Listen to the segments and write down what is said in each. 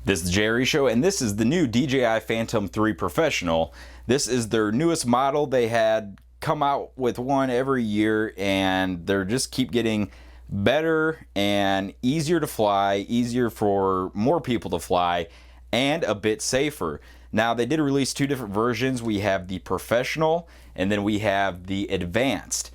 This is the Jerry Show, and this is the new DJI Phantom 3 Professional. This is their newest model. They had come out with one every year, and they're just keep getting better and easier to fly, easier for more people to fly, and a bit safer. Now, they did release two different versions. We have the Professional, and then we have the Advanced.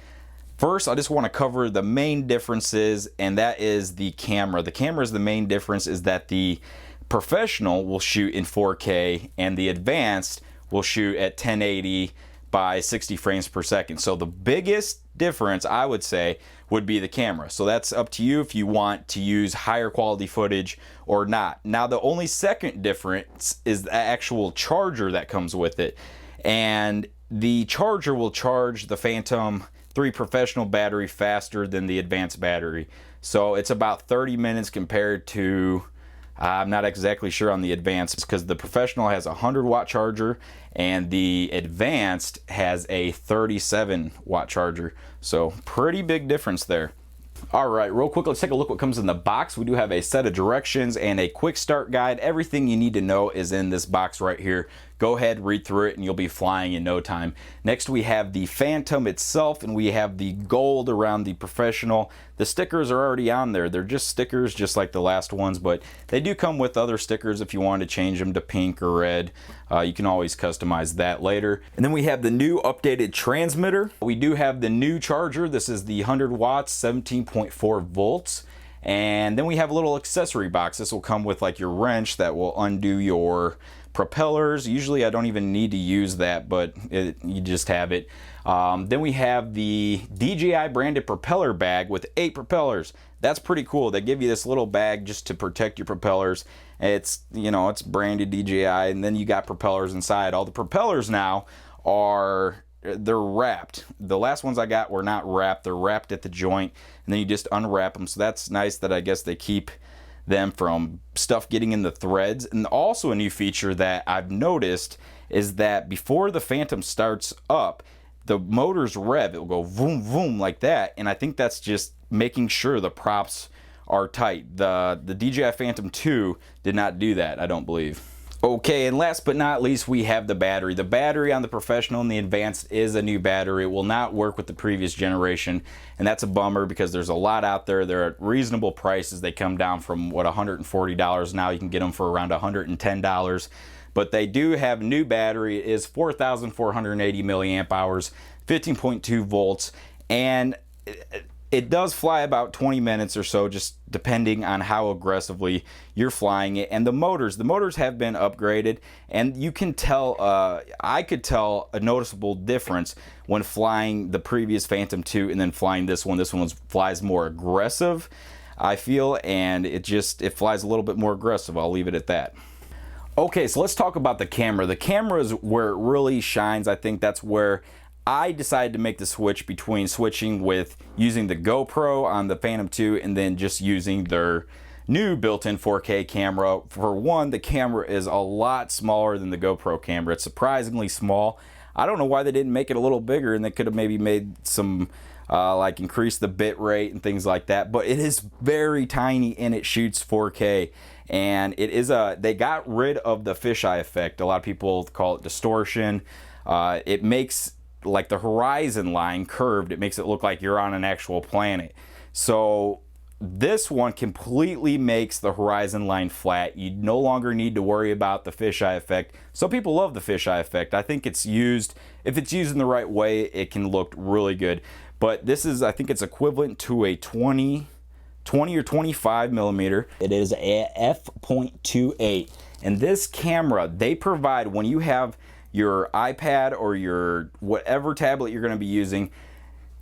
First, I just want to cover the main differences, and that is the camera. The camera is the main difference, is that the Professional will shoot in 4K and the Advanced will shoot at 1080 by 60 frames per second. So the biggest difference, I would say, would be the camera. So that's up to you if you want to use higher quality footage or not. Now, the only second difference is the actual charger that comes with it. And the charger will charge the Phantom 3 Professional battery faster than the Advanced battery. So it's about 30 minutes compared to, I'm not exactly sure on the Advanced, because the Professional has a 100-watt charger and the Advanced has a 37-watt charger. So pretty big difference there. All right, real quick, let's take a look what comes in the box. We do have a set of directions and a quick start guide. Everything you need to know is in this box right here. Go ahead, read through it, and you'll be flying in no time. Next, we have the Phantom itself, and we have the gold around the Professional. The stickers are already on there. They're just stickers, just like the last ones, but they do come with other stickers if you want to change them to pink or red. You can always customize that later. And then we have the new updated transmitter. We do have the new charger. This is the 100 watts, 17.4 volts. And then we have a little accessory box. This will come with like your wrench that will undo your propellers. Usually I don't even need to use that, but you just have it. Then we have the DJI branded propeller bag with 8 propellers. That's pretty cool. They give you this little bag just to protect your propellers. It's, you know, it's branded DJI, and then you got propellers inside. All the propellers now they're wrapped. The last ones I got were not wrapped. They're wrapped at the joint, and then you just unwrap them. So that's nice that I guess they keep them from stuff getting in the threads. And also a new feature that I've noticed is that before the Phantom starts up, the motor's rev, it'll go vroom vroom like that, and I think that's just making sure the props are tight. The DJI Phantom 2 did not do that, I don't believe. Okay, and last but not least, we have the battery. The battery on the Professional and the Advanced is a new battery. It will not work with the previous generation, and that's a bummer because there's a lot out there. They're at reasonable prices. They come down from, what, $140. Now you can get them for around $110. But they do have new battery. It is 4,480 milliamp hours, 15.2 volts, and it does fly about 20 minutes or so, just depending on how aggressively you're flying it. And the motors have been upgraded, and you can tell, I could tell a noticeable difference when flying the previous Phantom 2 and then flying this one. This one flies more aggressive, I feel, and it flies a little bit more aggressive. I'll leave it at that. Okay, so let's talk about the camera. The camera is where it really shines. I think that's where I decided to make the switch between switching with using the GoPro on the Phantom 2 and then just using their new built-in 4K camera. For one, the camera is a lot smaller than the GoPro camera. It's surprisingly small. I don't know why they didn't make it a little bigger, and they could have maybe made some like increase the bit rate and things like that, but it is very tiny and it shoots 4K. And it is they got rid of the fisheye effect. A lot of people call it distortion. It makes like the horizon line curved. It makes it look like you're on an actual planet. So this one completely makes the horizon line flat. You no longer need to worry about the fisheye effect. Some people love the fisheye effect. I think it's used, if it's used in the right way, it can look really good. But this is, I think it's equivalent to a 20 or 25 millimeter. It is a f.28, and this camera they provide when you have your iPad or your whatever tablet you're going to be using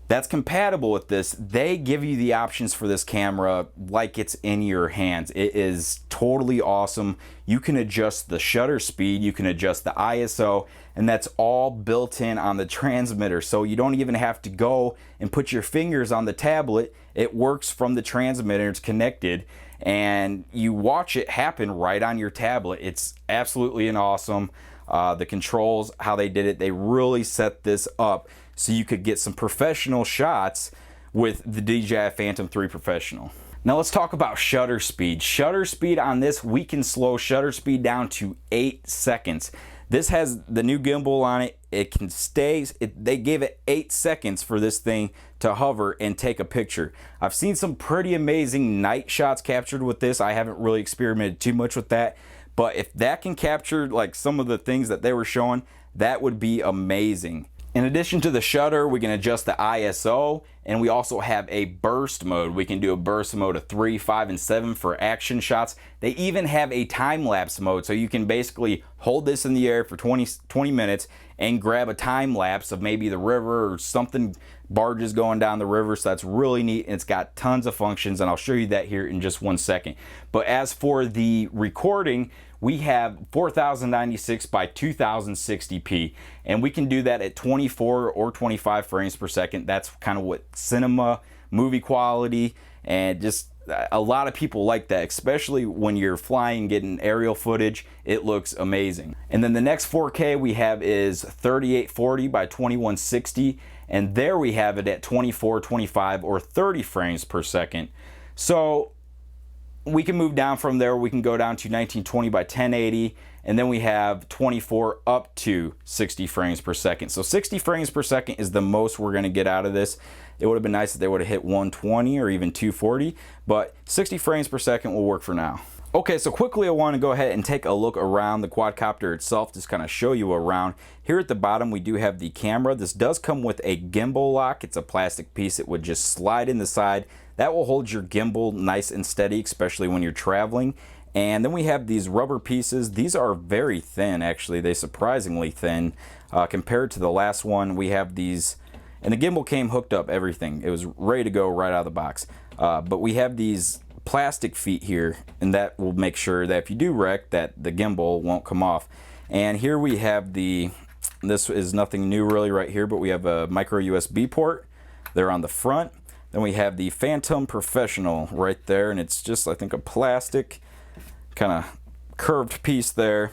that's compatible with this. They give you the options for this camera like it's in your hands. It is totally awesome. You can adjust the shutter speed, you can adjust the ISO, and that's all built in on the transmitter. So you don't even have to go and put your fingers on the tablet. It works from the transmitter, it's connected, and you watch it happen right on your tablet. It's absolutely awesome. The controls, how they did it, they really set this up so you could get some professional shots with the DJI Phantom 3 Professional. Now let's talk about shutter speed. Shutter speed on this, we can slow shutter speed down to 8 seconds. This has the new gimbal on it. It can stay, they gave it 8 seconds for this thing to hover and take a picture. I've seen some pretty amazing night shots captured with this. I haven't really experimented too much with that, but if that can capture like some of the things that they were showing, that would be amazing. In addition to the shutter, we can adjust the ISO, and we also have a burst mode. We can do a burst mode of 3, 5, and 7 for action shots. They even have a time-lapse mode, so you can basically hold this in the air for 20 minutes and grab a time lapse of maybe the river or something, barges going down the river. So that's really neat, and it's got tons of functions, and I'll show you that here in just one second. But as for the recording, we have 4096 by 2060p, and we can do that at 24 or 25 frames per second. That's kind of what cinema, movie quality, and just a lot of people like that, especially when you're flying, getting aerial footage. It looks amazing. And then the next 4K we have is 3840 by 2160, and there we have it at 24, 25, or 30 frames per second. So we can move down from there. We can go down to 1920 by 1080, and then we have 24 up to 60 frames per second. So 60 frames per second is the most we're going to get out of this. It would have been nice if they would have hit 120 or even 240, but 60 frames per second will work for now. Okay, so quickly I want to go ahead and take a look around the quadcopter itself, just kind of show you around. Here at the bottom we do have the camera. This does come with a gimbal lock. It's a plastic piece. It would just slide in the side. That will hold your gimbal nice and steady, especially when you're traveling. And then we have these rubber pieces. These are very thin, actually. They're surprisingly thin compared to the last one. We have these, and the gimbal came hooked up, everything. It was ready to go right out of the box. But we have these plastic feet here, and that will make sure that if you do wreck, that the gimbal won't come off. And here we have this is nothing new really right here, but we have a micro USB port there on the front. Then we have the Phantom Professional right there, and it's just, I think, a plastic kind of curved piece there.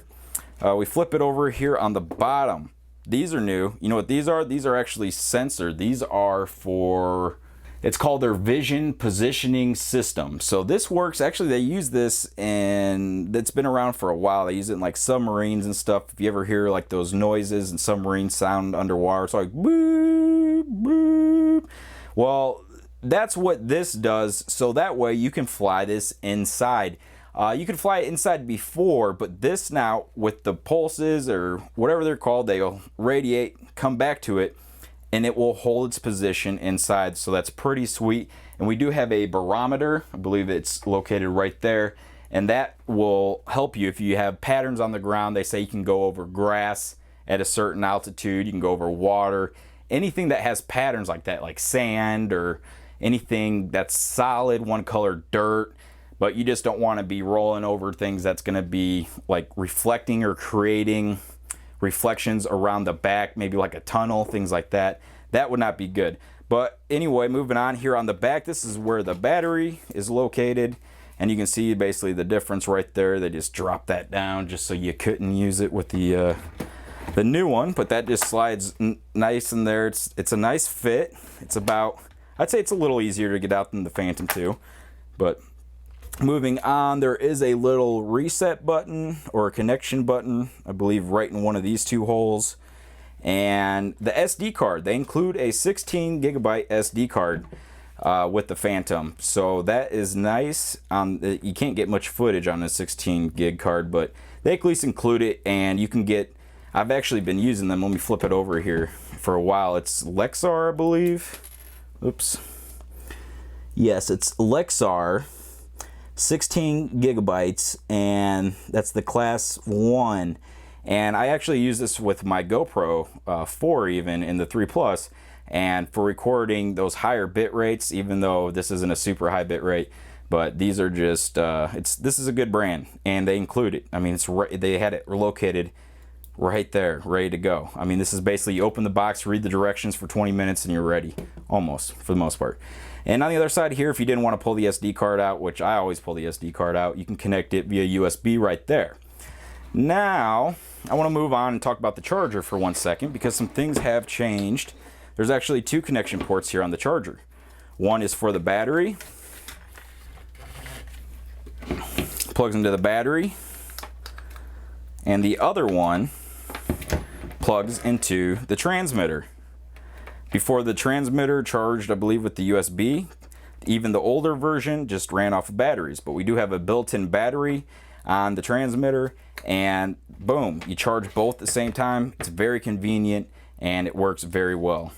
We flip it over here on the bottom. These are new. You know what these are? These are actually sensor. These are for, it's called their Vision Positioning System. So this works, actually they use this, and it's been around for a while. They use it in like submarines and stuff. If you ever hear like those noises and submarines sound underwater, it's like boop, boop. Well, that's what this does, so that way you can fly this inside. You could fly it inside before, but this now, with the pulses or whatever they're called, they'll radiate, come back to it, and it will hold its position inside. So that's pretty sweet. And we do have a barometer. I believe it's located right there, and that will help you if you have patterns on the ground. They say you can go over grass at a certain altitude, you can go over water, anything that has patterns like that, like sand or anything that's solid, one color dirt, but you just don't want to be rolling over things that's going to be like reflecting or creating reflections around the back, maybe like a tunnel, things like that. That would not be good. But anyway, moving on, here on the back, this is where the battery is located, and you can see basically the difference right there. They just dropped that down just so you couldn't use it with the new one, but that just slides nice in there. It's a nice fit. It's about, I'd say it's a little easier to get out than the Phantom 2. But moving on, there is a little reset button or a connection button, I believe right in one of these two holes. And the SD card, they include a 16 gigabyte SD card with the Phantom. So that is nice. You can't get much footage on a 16 gig card, but they at least include it, and you can get, I've actually been using them. Let me flip it over here for a while. It's MjxR, I believe. Oops. Yes, it's MjxR, 16 gigabytes, and that's the class 1. And I actually use this with my GoPro 4 even in the 3 Plus, and for recording those higher bit rates, even though this isn't a super high bit rate, but these are just, this is a good brand, and they include it. I mean, they had it located right there, ready to go. I mean, this is basically, you open the box, read the directions for 20 minutes, and you're ready, almost, for the most part. And on the other side here, if you didn't want to pull the SD card out, which I always pull the SD card out, you can connect it via USB right there. Now, I want to move on and talk about the charger for 1 second, because some things have changed. There's actually 2 connection ports here on the charger. One is for the battery, plugs into the battery, and the other one plugs into the transmitter. Before, the transmitter charged, I believe, with the USB. Even the older version just ran off of batteries, but we do have a built-in battery on the transmitter, and boom, you charge both at the same time. It's very convenient and it works very well.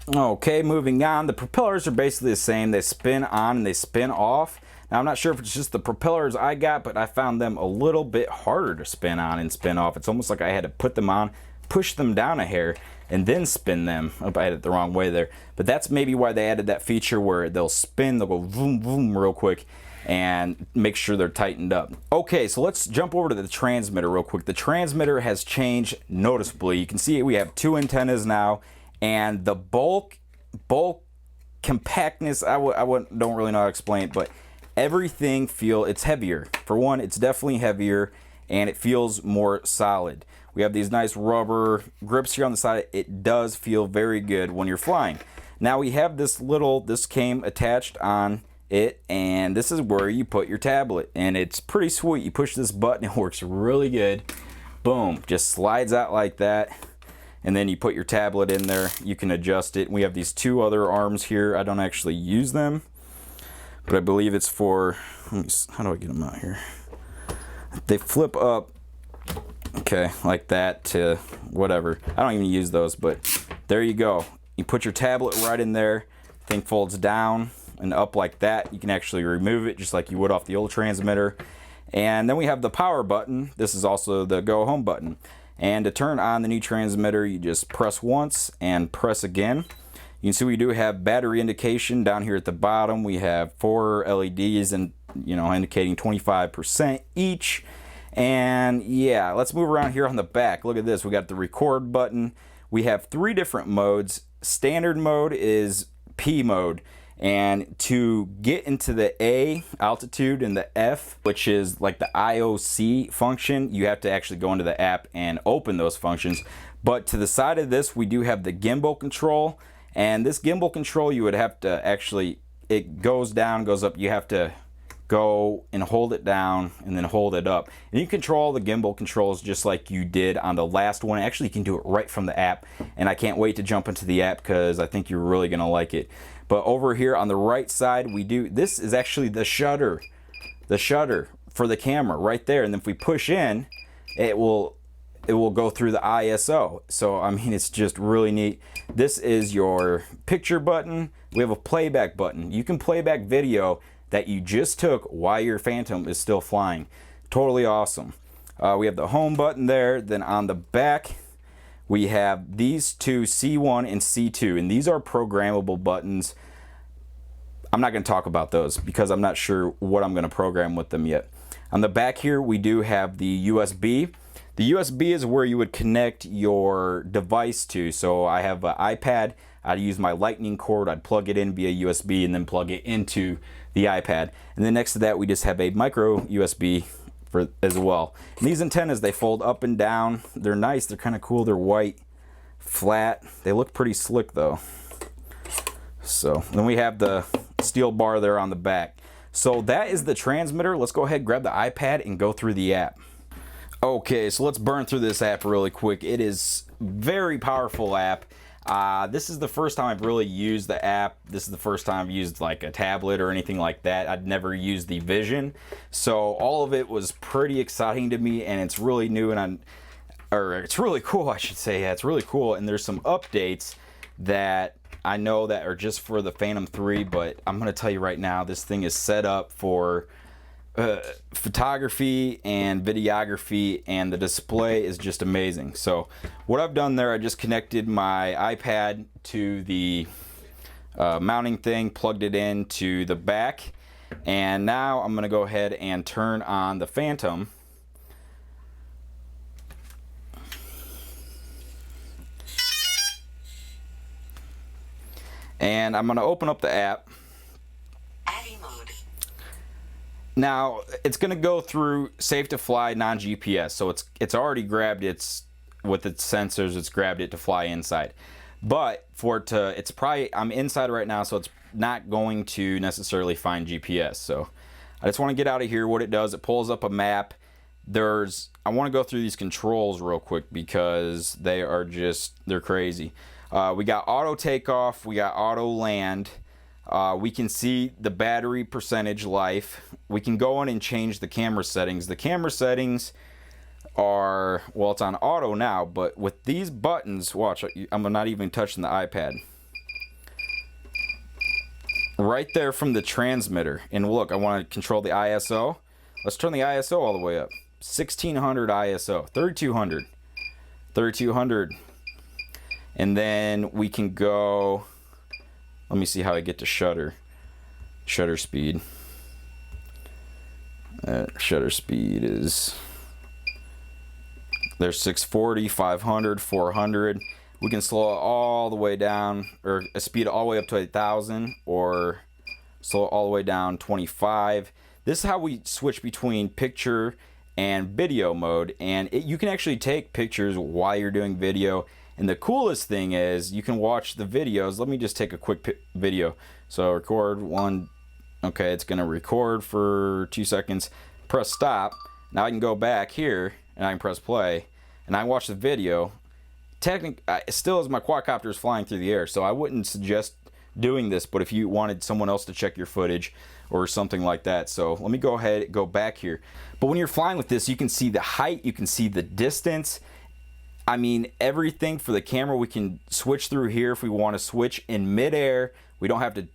Okay, moving on. The propellers are basically the same. They spin on and they spin off. Now, I'm not sure if it's just the propellers I got, but I found them a little bit harder to spin on and spin off. It's almost like I had to put them on, push them down a hair, and then spin them. I had it the wrong way there. But that's maybe why they added that feature where they'll spin, they'll go vroom, vroom real quick, and make sure they're tightened up. Okay, so let's jump over to the transmitter real quick. The transmitter has changed noticeably. You can see we have two antennas now, and the bulk compactness, I don't really know how to explain it, but everything it's heavier. For one, it's definitely heavier, and it feels more solid. We have these nice rubber grips here on the side. It does feel very good when you're flying. Now we have this came attached on it, and this is where you put your tablet, and it's pretty sweet. You push this button, it works really good. Boom, just slides out like that, and then you put your tablet in there. You can adjust it. We have these two other arms here. I don't actually use them, but I believe it's for, how do I get them out here? They flip up, okay, like that to whatever. I don't even use those, but there you go. You put your tablet right in there, thing folds down and up like that. You can actually remove it just like you would off the old transmitter. And then we have the power button. This is also the go home button. And to turn on the new transmitter, you just press once and press again. You can see we do have battery indication down here at the bottom. We have 4 LEDs and indicating 25% each. And yeah, let's move around here on the back. Look at this. We got the record button. We have 3 different modes. Standard mode is P mode. And to get into the A altitude and the F, which is like the IOC function, you have to actually go into the app and open those functions. But to the side of this, we do have the Gimbal Control. And this Gimbal Control, you would have to actually, it goes down, goes up. You have to go and hold it down and then hold it up. And you control the gimbal controls just like you did on the last one. Actually, you can do it right from the app, and I can't wait to jump into the app because I think you're really gonna like it. But over here on the right side, this is actually the shutter for the camera right there. And then if we push in, it will go through the ISO. So I mean, it's just really neat. This is your picture button. We have a playback button. You can play back video that you just took while your Phantom is still flying. Totally awesome. We have the home button there. Then on the back, we have these two, C1 and C2, and these are programmable buttons. I'm not going to talk about those because I'm not sure what I'm going to program with them yet. On the back here, we do have the USB. The USB is where you would connect your device to. So I have an iPad. I'd use my lightning cord. I'd plug it in via USB and then plug it into the iPad. And then next to that, we just have a micro USB as well. And these antennas, they fold up and down. They're nice. They're kind of cool. They're white, flat. They look pretty slick though. So then we have the steel bar there on the back. So that is the transmitter. Let's go ahead, grab the iPad and go through the app. Okay, so let's burn through this app really quick. It is a very powerful app. This is the first time I've really used the app. This is the first time I've used like a tablet or anything like that. I'd never used the Vision. So all of it was pretty exciting to me, and it's really new, and it's really cool, I should say. Yeah, it's really cool, and there's some updates that I know that are just for the Phantom 3, but I'm going to tell you right now, this thing is set up for photography and videography, and the display is just amazing. So what I've done there, I just connected my iPad to the mounting thing, plugged it into the back, and now I'm going to go ahead and turn on the Phantom. And I'm going to open up the app. Now it's going to go through safe to fly, non-GPS, so it's already grabbed with its sensors, it's grabbed it to fly inside. But I'm inside right now, so it's not going to necessarily find GPS. So I just want to get out of here. What it does, it pulls up a map. I want to go through these controls real quick because they're crazy. We got auto takeoff, we got auto land. We can see the battery percentage life. We can go in and change the camera settings. The camera settings are, well, it's on auto now, but with these buttons, watch, I'm not even touching the iPad. Right there from the transmitter. And look, I want to control the ISO. Let's turn the ISO all the way up. 1600 ISO, 3200, 3200. And then we can go, let me see how I get to shutter speed. Shutter speed is, there's 640, 500, 400. We can slow it all the way down, or speed it all the way up to 1000, or slow it all the way down 25. This is how we switch between picture and video mode, and you can actually take pictures while you're doing video. And the coolest thing is you can watch the videos. Let me just take a quick video. So record one. Okay, it's gonna record for 2 seconds. Press stop. Now I can go back here and I can press play, and I watch the video. Still as my quadcopter is flying through the air, so I wouldn't suggest doing this, but if you wanted someone else to check your footage or something like that. So let me go ahead, go back here. But when you're flying with this, you can see the height, you can see the distance. I mean, everything for the camera. We can switch through here if we want to switch in midair. We don't have to,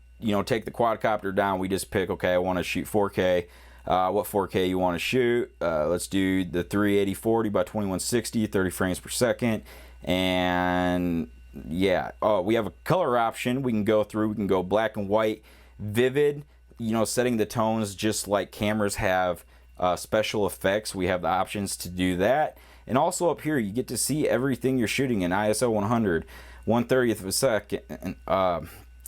take the quadcopter down. We just pick, okay, I want to shoot 4K. What 4K you want to shoot. Let's do the 380/40 by 2160, 30 frames per second. And yeah, we have a color option. We can go through, we can go black and white, vivid, setting the tones just like cameras have special effects. We have the options to do that. And also up here, you get to see everything you're shooting in ISO 100, 1/30th of a second,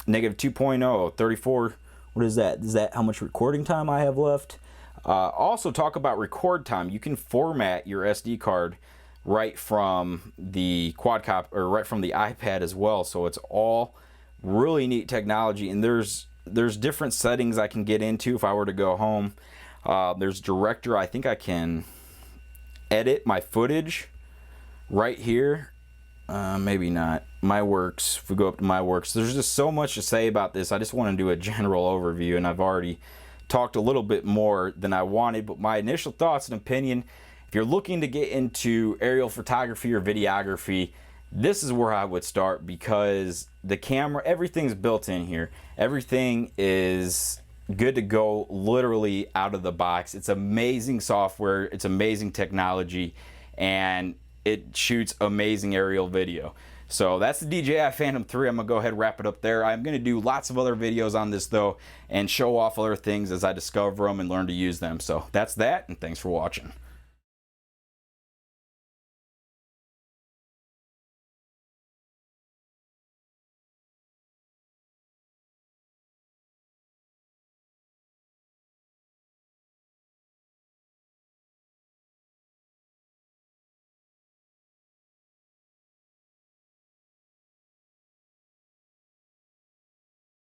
negative 2.0, 34. What is that? Is that how much recording time I have left? Also talk about record time. You can format your SD card right from the quadcopter, or right from the iPad as well. So it's all really neat technology. And there's different settings I can get into if I were to go home. There's director. I think I can edit my footage right here. Maybe not. My works. If we go up to my works, there's just so much to say about this. I just want to do a general overview, and I've already talked a little bit more than I wanted, but my initial thoughts and opinion, if you're looking to get into aerial photography or videography, this is where I would start, because the camera, everything's built in here. Everything is good to go literally out of the box. It's amazing software, it's amazing technology, and it shoots amazing aerial video. So that's the DJI Phantom 3. I'm gonna go ahead and wrap it up there. I'm gonna do lots of other videos on this though, and show off other things as I discover them and learn to use them. So that's that, and thanks for watching.